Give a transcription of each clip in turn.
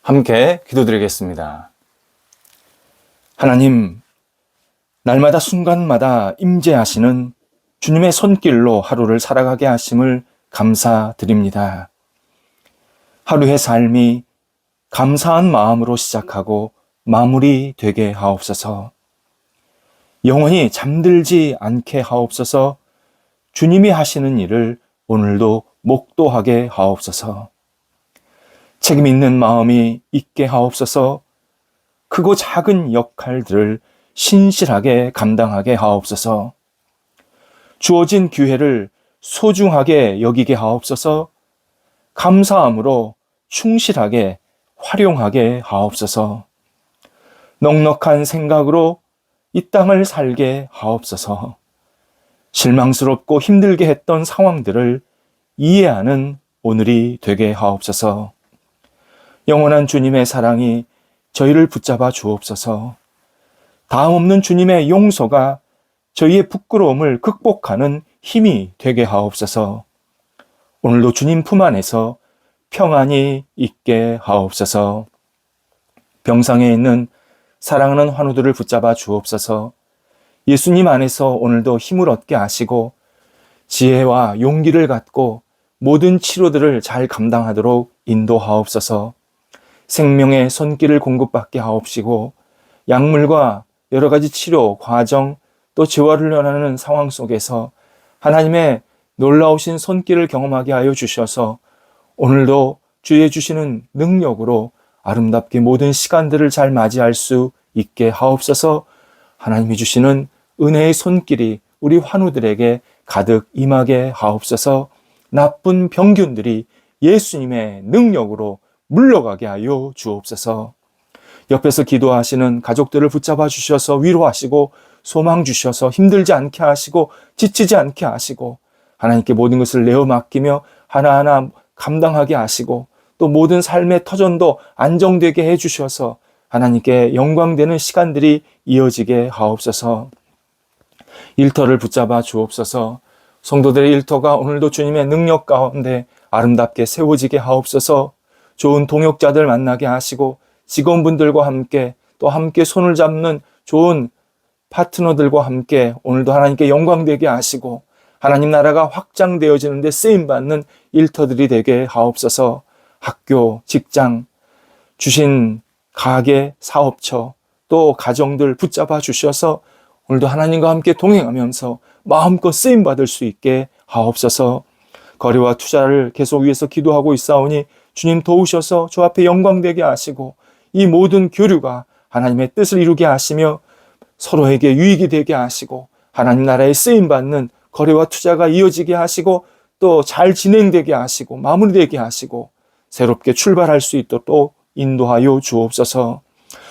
함께 기도드리겠습니다. 하나님, 날마다 순간마다 임재하시는 주님의 손길로 하루를 살아가게 하심을 감사드립니다. 하루의 삶이 감사한 마음으로 시작하고 마무리되게 하옵소서. 영원히 잠들지 않게 하옵소서. 주님이 하시는 일을 오늘도 목도하게 하옵소서. 책임 있는 마음이 있게 하옵소서. 크고 작은 역할들을 신실하게 감당하게 하옵소서. 주어진 기회를 소중하게 여기게 하옵소서. 감사함으로 충실하게 활용하게 하옵소서. 넉넉한 생각으로 이 땅을 살게 하옵소서. 실망스럽고 힘들게 했던 상황들을 이해하는 오늘이 되게 하옵소서. 영원한 주님의 사랑이 저희를 붙잡아 주옵소서. 다음 없는 주님의 용서가 저희의 부끄러움을 극복하는 힘이 되게 하옵소서. 오늘도 주님 품 안에서 평안이 있게 하옵소서. 병상에 있는 사랑하는 환우들을 붙잡아 주옵소서. 예수님 안에서 오늘도 힘을 얻게 하시고 지혜와 용기를 갖고 모든 치료들을 잘 감당하도록 인도하옵소서. 생명의 손길을 공급받게 하옵시고 약물과 여러 가지 치료, 과정, 또 재활을 원하는 상황 속에서 하나님의 놀라우신 손길을 경험하게 하여 주셔서 오늘도 주의 주시는 능력으로 아름답게 모든 시간들을 잘 맞이할 수 있게 하옵소서. 하나님이 주시는 은혜의 손길이 우리 환우들에게 가득 임하게 하옵소서. 나쁜 병균들이 예수님의 능력으로 물러가게 하여 주옵소서. 옆에서 기도하시는 가족들을 붙잡아 주셔서 위로하시고 소망 주셔서 힘들지 않게 하시고 지치지 않게 하시고 하나님께 모든 것을 내어 맡기며 하나하나 감당하게 하시고 또 모든 삶의 터전도 안정되게 해주셔서 하나님께 영광되는 시간들이 이어지게 하옵소서. 일터를 붙잡아 주옵소서. 성도들의 일터가 오늘도 주님의 능력 가운데 아름답게 세워지게 하옵소서. 좋은 동역자들 만나게 하시고 직원분들과 함께 또 함께 손을 잡는 좋은 파트너들과 함께 오늘도 하나님께 영광되게 하시고 하나님 나라가 확장되어지는데 쓰임받는 일터들이 되게 하옵소서. 학교, 직장, 주신 가게, 사업처, 또 가정들 붙잡아 주셔서 오늘도 하나님과 함께 동행하면서 마음껏 쓰임받을 수 있게 하옵소서. 거래와 투자를 계속 위해서 기도하고 있사오니 주님 도우셔서 주 앞에 영광되게 하시고 이 모든 교류가 하나님의 뜻을 이루게 하시며 서로에게 유익이 되게 하시고 하나님 나라에 쓰임받는 거래와 투자가 이어지게 하시고 또 잘 진행되게 하시고 마무리되게 하시고 새롭게 출발할 수 있도록 인도하여 주옵소서.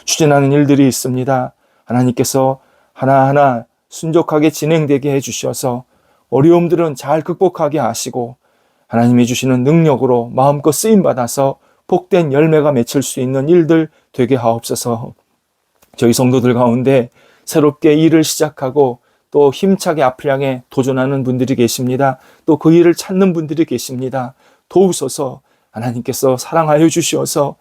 추진하는 일들이 있습니다. 하나님께서 하나하나 순적하게 진행되게 해주셔서 어려움들은 잘 극복하게 하시고 하나님이 주시는 능력으로 마음껏 쓰임받아서 복된 열매가 맺힐 수 있는 일들 되게 하옵소서. 저희 성도들 가운데 새롭게 일을 시작하고 또 힘차게 앞을 향해 도전하는 분들이 계십니다. 또 그 일을 찾는 분들이 계십니다. 도우소서. 하나님께서 사랑하여 주시어서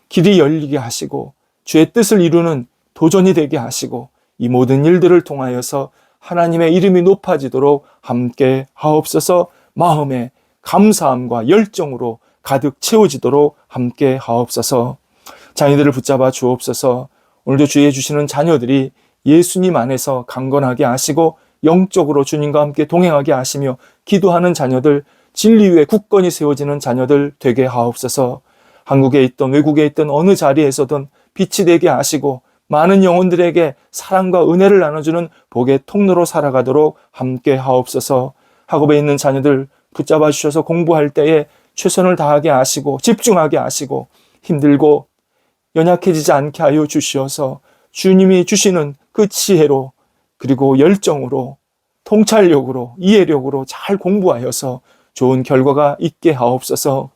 길이 열리게 하시고 주의 뜻을 이루는 도전이 되게 하시고 이 모든 일들을 통하여서 하나님의 이름이 높아지도록 함께 하옵소서. 마음에 감사함과 열정으로 가득 채워지도록 함께 하옵소서. 자녀들을 붙잡아 주옵소서. 오늘도 주의 주시는 자녀들이 예수님 안에서 강건하게 하시고 영적으로 주님과 함께 동행하게 하시며 기도하는 자녀들, 진리 위에 굳건히 세워지는 자녀들 되게 하옵소서. 한국에 있든 외국에 있든 어느 자리에서든 빛이 되게 하시고 많은 영혼들에게 사랑과 은혜를 나눠주는 복의 통로로 살아가도록 함께 하옵소서. 학업에 있는 자녀들 붙잡아 주셔서 공부할 때에 최선을 다하게 하시고 집중하게 하시고 힘들고 연약해지지 않게 하여 주시어서 주님이 주시는 그 지혜로 그리고 열정으로 통찰력으로 이해력으로 잘 공부하여서 좋은 결과가 있게 하옵소서.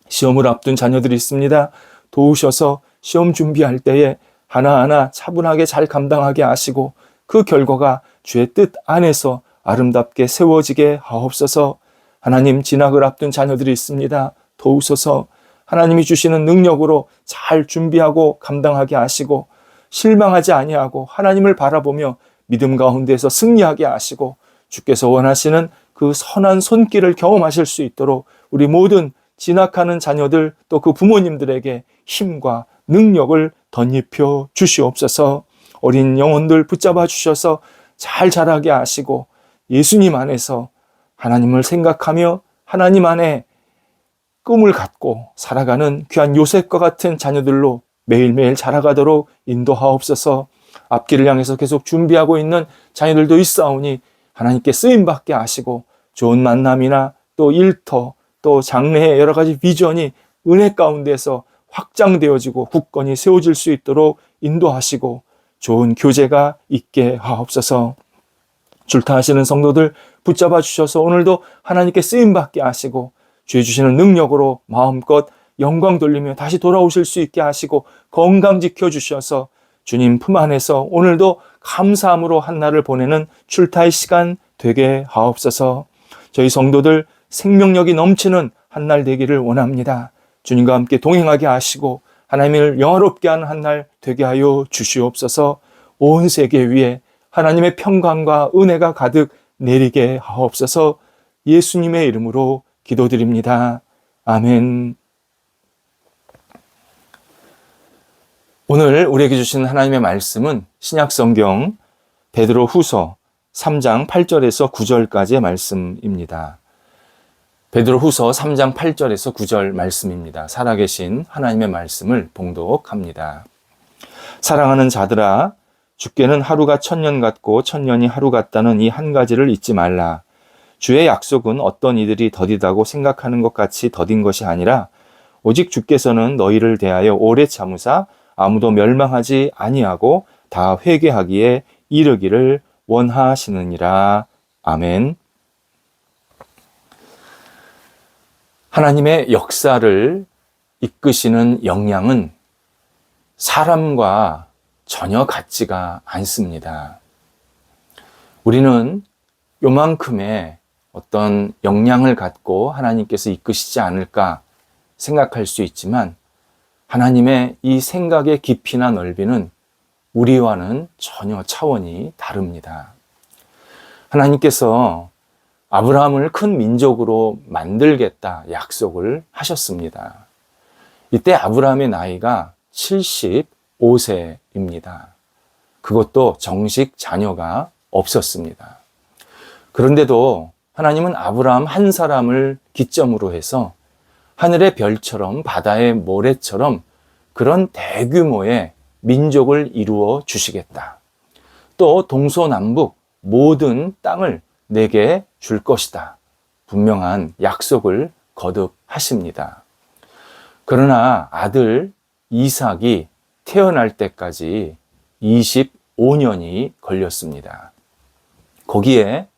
시험을 앞둔 자녀들이 있습니다. 도우셔서 시험 준비할 때에 하나하나 차분하게 잘 감당하게 하시고 그 결과가 주의 뜻 안에서 아름답게 세워지게 하옵소서. 하나님, 진학을 앞둔 자녀들이 있습니다. 도우소서. 하나님이 주시는 능력으로 잘 준비하고 감당하게 하시고 실망하지 아니하고 하나님을 바라보며 믿음 가운데서 승리하게 하시고 주께서 원하시는 그 선한 손길을 경험하실 수 있도록 우리 모든 진학하는 자녀들 또 그 부모님들에게 힘과 능력을 덧입혀 주시옵소서. 어린 영혼들 붙잡아 주셔서 잘 자라게 하시고 예수님 안에서 하나님을 생각하며 하나님 안에 꿈을 갖고 살아가는 귀한 요셉과 같은 자녀들로 매일매일 자라가도록 인도하옵소서. 앞길을 향해서 계속 준비하고 있는 자녀들도 있사오니 하나님께 쓰임받게 하시고 좋은 만남이나 또 일터 또 장래의 여러 가지 비전이 은혜 가운데서 확장되어지고 굳건히 세워질 수 있도록 인도하시고 좋은 교제가 있게 하옵소서. 출타하시는 성도들 붙잡아 주셔서 오늘도 하나님께 쓰임받게 하시고 주의 주시는 능력으로 마음껏 영광 돌리며 다시 돌아오실 수 있게 하시고 건강 지켜주셔서 주님 품 안에서 오늘도 감사함으로 한 날을 보내는 출타의 시간 되게 하옵소서. 저희 성도들 생명력이 넘치는 한 날 되기를 원합니다. 주님과 함께 동행하게 하시고 하나님을 영화롭게 하는 한 날 되게 하여 주시옵소서. 온 세계 위에 하나님의 평강과 은혜가 가득 내리게 하옵소서. 예수님의 이름으로 기도드립니다. 아멘. 오늘 우리에게 주신 하나님의 말씀은 신약성경 베드로 후서 3장 8절에서 9절까지의 말씀입니다. 베드로 후서 3장 8절에서 9절 말씀입니다. 살아계신 하나님의 말씀을 봉독합니다. 사랑하는 자들아, 주께는 하루가 1000년 같고 1000년이 하루 같다는 이 한 가지를 잊지 말라. 주의 약속은 어떤 이들이 더디다고 생각하는 것 같이 더딘 것이 아니라 오직 주께서는 너희를 대하여 오래 참으사 아무도 멸망하지 아니하고 다 회개하기에 이르기를 원하시느니라. 아멘. 하나님의 역사를 이끄시는 역량은 사람과 전혀 같지가 않습니다. 우리는 요만큼의 어떤 역량을 갖고 하나님께서 이끄시지 않을까 생각할 수 있지만 하나님의 이 생각의 깊이나 넓이는 우리와는 전혀 차원이 다릅니다. 하나님께서 아브라함을 큰 민족으로 만들겠다 약속을 하셨습니다. 이때 아브라함의 나이가 75세입니다. 그것도 정식 자녀가 없었습니다. 그런데도 하나님은 아브라함 한 사람을 기점으로 해서 하늘의 별처럼 바다의 모래처럼 그런 대규모의 민족을 이루어 주시겠다. 또 동서남북 모든 땅을 내게 줄 것이다. 분명한 약속을 거듭하십니다. 그러나 아들 이삭이 태어날 때까지 25년이 걸렸습니다. 거기에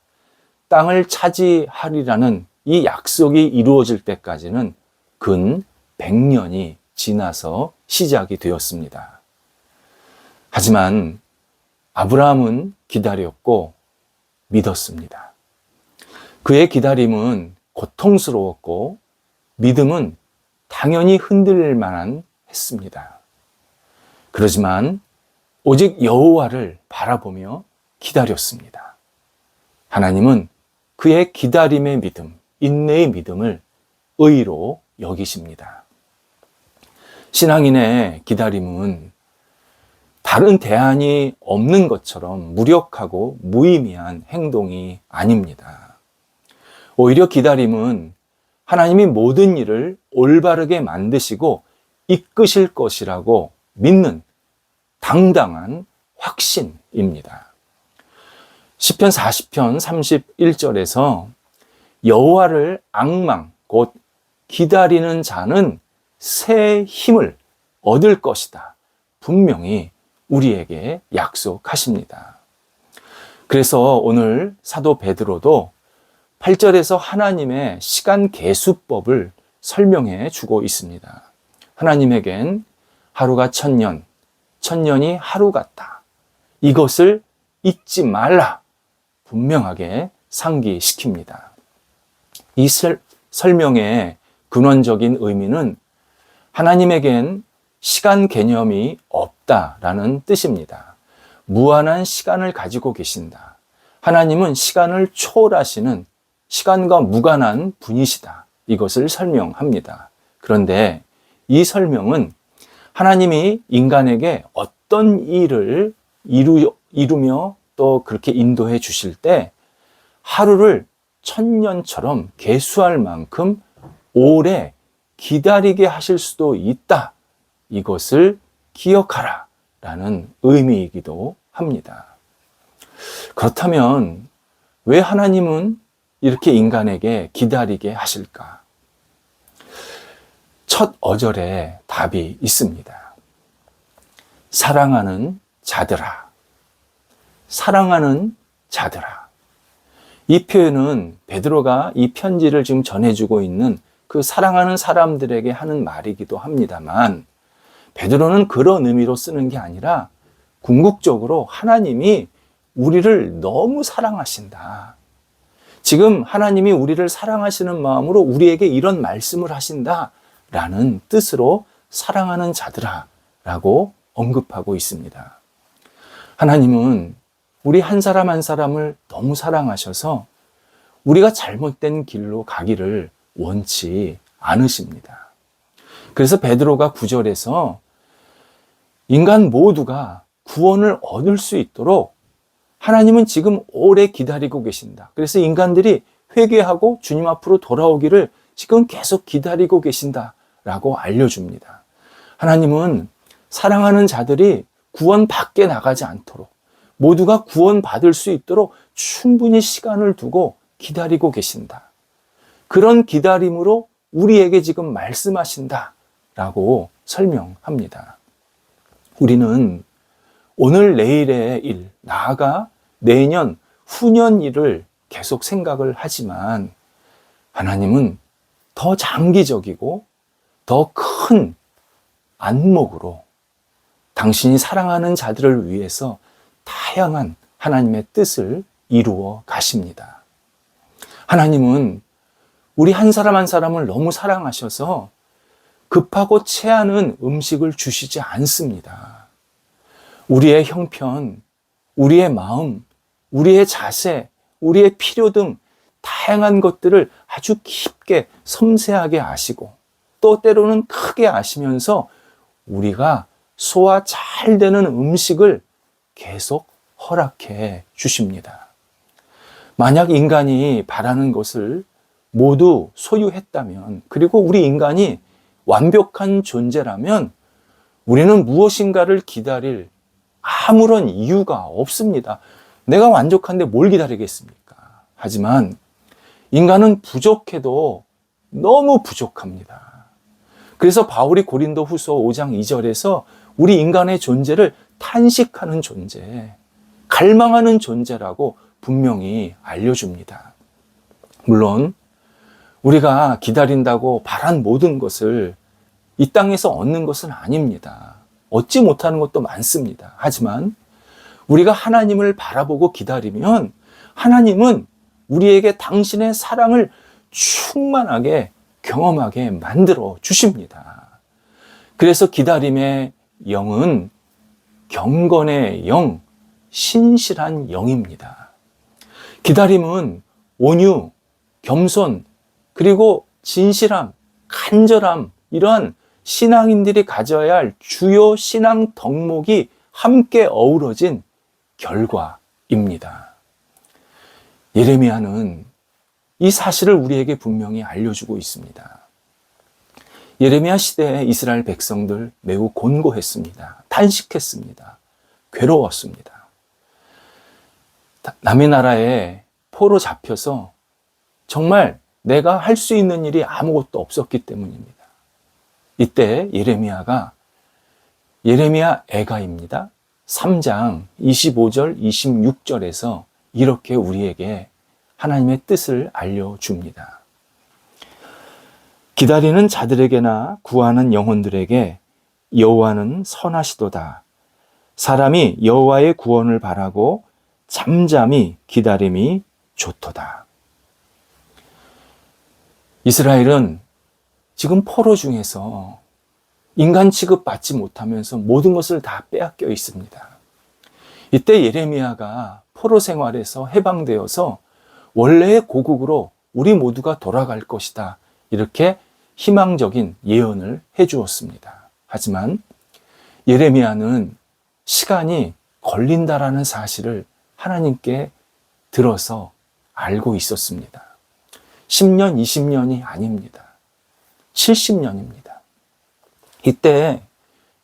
땅을 차지하리라는 이 약속이 이루어질 때까지는 근 100년이 지나서 시작이 되었습니다. 하지만 아브라함은 기다렸고 믿었습니다. 그의 기다림은 고통스러웠고 믿음은 당연히 흔들릴 만한 했습니다. 그러지만 오직 여호와를 바라보며 기다렸습니다. 하나님은 그의 기다림의 믿음, 인내의 믿음을 의로 여기십니다. 신앙인의 기다림은 다른 대안이 없는 것처럼 무력하고 무의미한 행동이 아닙니다. 오히려 기다림은 하나님이 모든 일을 올바르게 만드시고 이끄실 것이라고 믿는 당당한 확신입니다. 시편 40편 31절에서 여호와를 앙망 곧 기다리는 자는 새 힘을 얻을 것이다. 분명히 우리에게 약속하십니다. 그래서 오늘 사도 베드로도 8절에서 하나님의 시간 계수법을 설명해 주고 있습니다. 하나님에겐 하루가 1000년, 1000년이 하루 같다. 이것을 잊지 말라. 분명하게 상기시킵니다. 이 설명의 근원적인 의미는 하나님에겐 시간 개념이 없다라는 뜻입니다. 무한한 시간을 가지고 계신다. 하나님은 시간을 초월하시는 시간과 무관한 분이시다. 이것을 설명합니다. 그런데 이 설명은 하나님이 인간에게 어떤 일을 이루며 또 그렇게 인도해 주실 때 하루를 천년처럼 계수할 만큼 오래 기다리게 하실 수도 있다. 이것을 기억하라 라는 의미이기도 합니다. 그렇다면 왜 하나님은 이렇게 인간에게 기다리게 하실까? 첫 어절에 답이 있습니다. 사랑하는 자들아. 사랑하는 자들아. 이 표현은 베드로가 이 편지를 지금 전해주고 있는 그 사랑하는 사람들에게 하는 말이기도 합니다만, 베드로는 그런 의미로 쓰는 게 아니라 궁극적으로 하나님이 우리를 너무 사랑하신다. 지금 하나님이 우리를 사랑하시는 마음으로 우리에게 이런 말씀을 하신다 라는 뜻으로 사랑하는 자들아 라고 언급하고 있습니다. 하나님은 우리 한 사람 한 사람을 너무 사랑하셔서 우리가 잘못된 길로 가기를 원치 않으십니다. 그래서 베드로가 9절에서 인간 모두가 구원을 얻을 수 있도록 하나님은 지금 오래 기다리고 계신다. 그래서 인간들이 회개하고 주님 앞으로 돌아오기를 지금 계속 기다리고 계신다라고 알려줍니다. 하나님은 사랑하는 자들이 구원 밖에 나가지 않도록 모두가 구원받을 수 있도록 충분히 시간을 두고 기다리고 계신다. 그런 기다림으로 우리에게 지금 말씀하신다라고 설명합니다. 우리는 오늘 내일의 일, 나아가 내년, 후년 일을 계속 생각을 하지만 하나님은 더 장기적이고 더 큰 안목으로 당신이 사랑하는 자들을 위해서 다양한 하나님의 뜻을 이루어 가십니다. 하나님은 우리 한 사람 한 사람을 너무 사랑하셔서 급하고 체하는 음식을 주시지 않습니다. 우리의 형편, 우리의 마음, 우리의 자세, 우리의 필요 등 다양한 것들을 아주 깊게 섬세하게 아시고 또 때로는 크게 아시면서 우리가 소화 잘 되는 음식을 계속 허락해 주십니다. 만약 인간이 바라는 것을 모두 소유했다면, 그리고 우리 인간이 완벽한 존재라면 우리는 무엇인가를 기다릴 아무런 이유가 없습니다. 내가 만족한데 뭘 기다리겠습니까? 하지만 인간은 부족해도 너무 부족합니다. 그래서 바울이 고린도 후서 5장 2절에서 우리 인간의 존재를 탄식하는 존재, 갈망하는 존재라고 분명히 알려줍니다. 물론 우리가 기다린다고 바란 모든 것을 이 땅에서 얻는 것은 아닙니다. 얻지 못하는 것도 많습니다. 하지만 우리가 하나님을 바라보고 기다리면 하나님은 우리에게 당신의 사랑을 충만하게 경험하게 만들어 주십니다. 그래서 기다림의 영은 경건의 영, 신실한 영입니다. 기다림은 온유, 겸손, 그리고 진실함, 간절함, 이러한 신앙인들이 가져야 할 주요 신앙 덕목이 함께 어우러진 결과입니다. 예레미야는 이 사실을 우리에게 분명히 알려주고 있습니다. 예레미야 시대에 이스라엘 백성들 매우 곤고했습니다. 탄식했습니다. 괴로웠습니다. 남의 나라에 포로 잡혀서 정말 내가 할 수 있는 일이 아무것도 없었기 때문입니다. 이때 예레미야 애가입니다. 3장 25절, 26절에서 이렇게 우리에게 하나님의 뜻을 알려줍니다. 기다리는 자들에게나 구하는 영혼들에게 여호와는 선하시도다. 사람이 여호와의 구원을 바라고 잠잠히 기다림이 좋도다. 이스라엘은 지금 포로 중에서 인간 취급받지 못하면서 모든 것을 다 빼앗겨 있습니다. 이때 예레미야가 포로 생활에서 해방되어서 원래의 고국으로 우리 모두가 돌아갈 것이다. 이렇게 희망적인 예언을 해주었습니다. 하지만 예레미야는 시간이 걸린다라는 사실을 하나님께 들어서 알고 있었습니다. 10년, 20년이 아닙니다. 70년입니다. 이때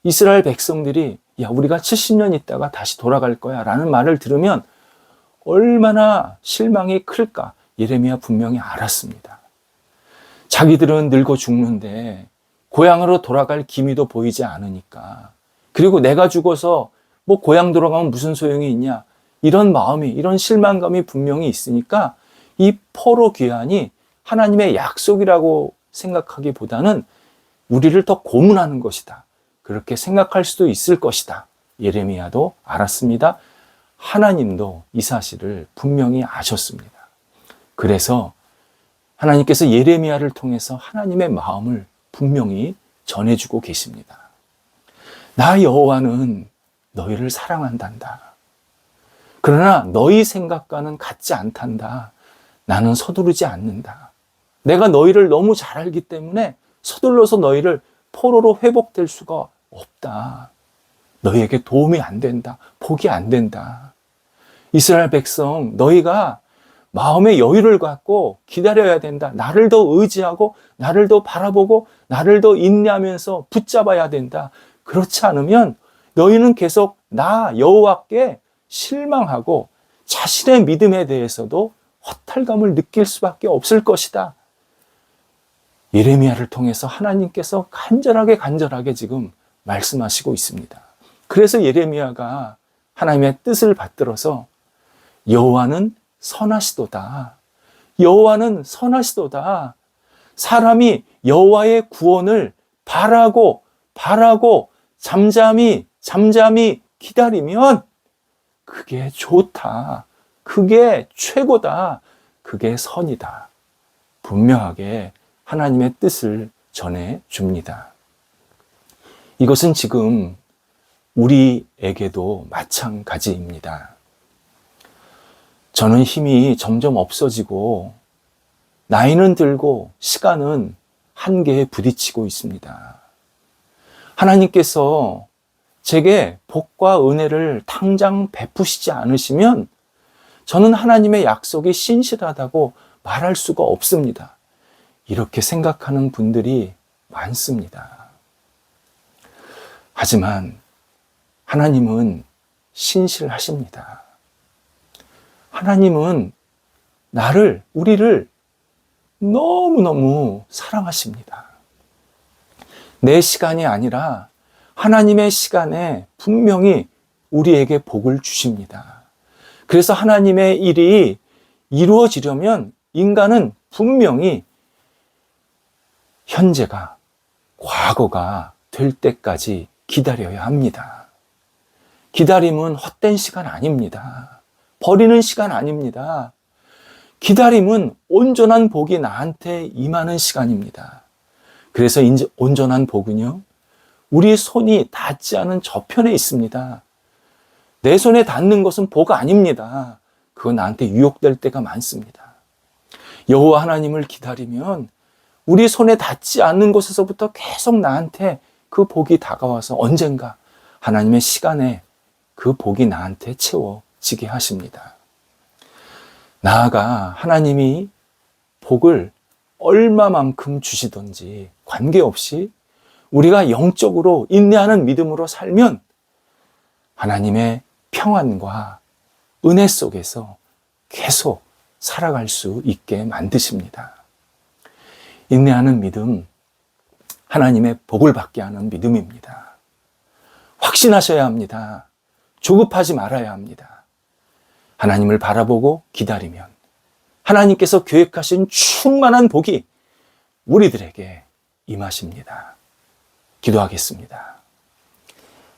이스라엘 백성들이 야, 우리가 70년 있다가 다시 돌아갈 거야 라는 말을 들으면 얼마나 실망이 클까 예레미야 분명히 알았습니다. 자기들은 늙어 죽는데 고향으로 돌아갈 기미도 보이지 않으니까, 그리고 내가 죽어서 뭐 고향 돌아가면 무슨 소용이 있냐, 이런 마음이, 이런 실망감이 분명히 있으니까 이 포로 귀환이 하나님의 약속이라고 생각하기보다는 우리를 더 고문하는 것이다, 그렇게 생각할 수도 있을 것이다. 예레미야도 알았습니다. 하나님도 이 사실을 분명히 아셨습니다. 그래서 하나님께서 예레미야를 통해서 하나님의 마음을 분명히 전해주고 계십니다. 나 여호와는 너희를 사랑한단다. 그러나 너희 생각과는 같지 않단다. 나는 서두르지 않는다. 내가 너희를 너무 잘 알기 때문에 서둘러서 너희를 포로로 회복될 수가 없다. 너희에게 도움이 안 된다. 복이 안 된다. 이스라엘 백성, 너희가 마음의 여유를 갖고 기다려야 된다. 나를 더 의지하고 나를 더 바라보고 나를 더 인내하면서 붙잡아야 된다. 그렇지 않으면 너희는 계속 나 여호와께 실망하고 자신의 믿음에 대해서도 허탈감을 느낄 수밖에 없을 것이다. 예레미야를 통해서 하나님께서 간절하게 지금 말씀하시고 있습니다. 그래서 예레미야가 하나님의 뜻을 받들어서 여호와는 선하시도다. 여호와는 선하시도다. 사람이 여호와의 구원을 바라고 잠잠히 기다리면 그게 좋다. 그게 최고다. 그게 선이다. 분명하게 하나님의 뜻을 전해 줍니다. 이것은 지금 우리에게도 마찬가지입니다. 저는 힘이 점점 없어지고 나이는 들고 시간은 한계에 부딪히고 있습니다. 하나님께서 제게 복과 은혜를 당장 베푸시지 않으시면 저는 하나님의 약속이 신실하다고 말할 수가 없습니다. 이렇게 생각하는 분들이 많습니다. 하지만 하나님은 신실하십니다. 하나님은 우리를 너무너무 사랑하십니다. 내 시간이 아니라 하나님의 시간에 분명히 우리에게 복을 주십니다. 그래서 하나님의 일이 이루어지려면 인간은 분명히 현재가, 과거가 될 때까지 기다려야 합니다. 기다림은 헛된 시간 아닙니다. 버리는 시간 아닙니다. 기다림은 온전한 복이 나한테 임하는 시간입니다. 그래서 온전한 복은요, 우리 손이 닿지 않은 저편에 있습니다. 내 손에 닿는 것은 복 아닙니다. 그건 나한테 유혹될 때가 많습니다. 여호와 하나님을 기다리면 우리 손에 닿지 않는 곳에서부터 계속 나한테 그 복이 다가와서 언젠가 하나님의 시간에 그 복이 나한테 채워지게 하십니다. 나아가 하나님이 복을 얼마만큼 주시든지 관계없이 우리가 영적으로 인내하는 믿음으로 살면 하나님의 평안과 은혜 속에서 계속 살아갈 수 있게 만드십니다. 인내하는 믿음, 하나님의 복을 받게 하는 믿음입니다. 확신하셔야 합니다. 조급하지 말아야 합니다. 하나님을 바라보고 기다리면 하나님께서 계획하신 충만한 복이 우리들에게 임하십니다. 기도하겠습니다.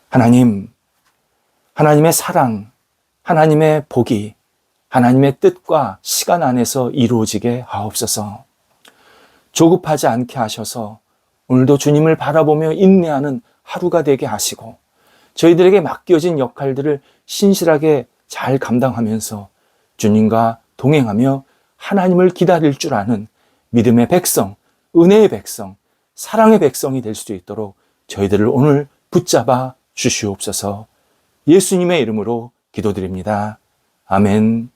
하나님, 하나님의 사랑, 하나님의 복이 하나님의 뜻과 시간 안에서 이루어지게 하옵소서. 조급하지 않게 하셔서 오늘도 주님을 바라보며 인내하는 하루가 되게 하시고 저희들에게 맡겨진 역할들을 신실하게 잘 감당하면서 주님과 동행하며 하나님을 기다릴 줄 아는 믿음의 백성, 은혜의 백성, 사랑의 백성이 될 수 있도록 저희들을 오늘 붙잡아 주시옵소서. 예수님의 이름으로 기도드립니다. 아멘.